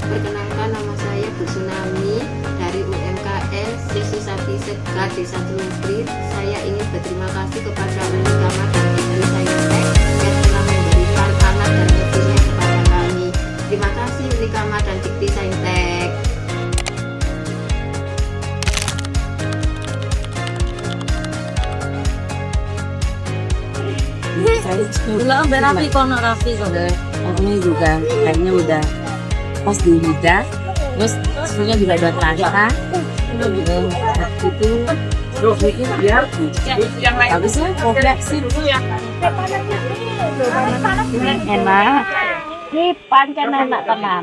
Perkenalkan, nama saya Bu Tsunami dari UMKM Susu Sapi Segar Desa Tulungkrit. Saya ingin berterima kasih kepada Unikamat dan Cikti Saintek yang telah memberikan alat dan mesinnya kepada kami. Terima kasih Unikamat dan Cikti Saintek. Belum berapi kono rapi kok. Ini juga kayaknya udah pas di lidah, terus susunya juga udah terasa. Itu biar habisnya kompleks sih. Enak. Ini pancen enak tenan.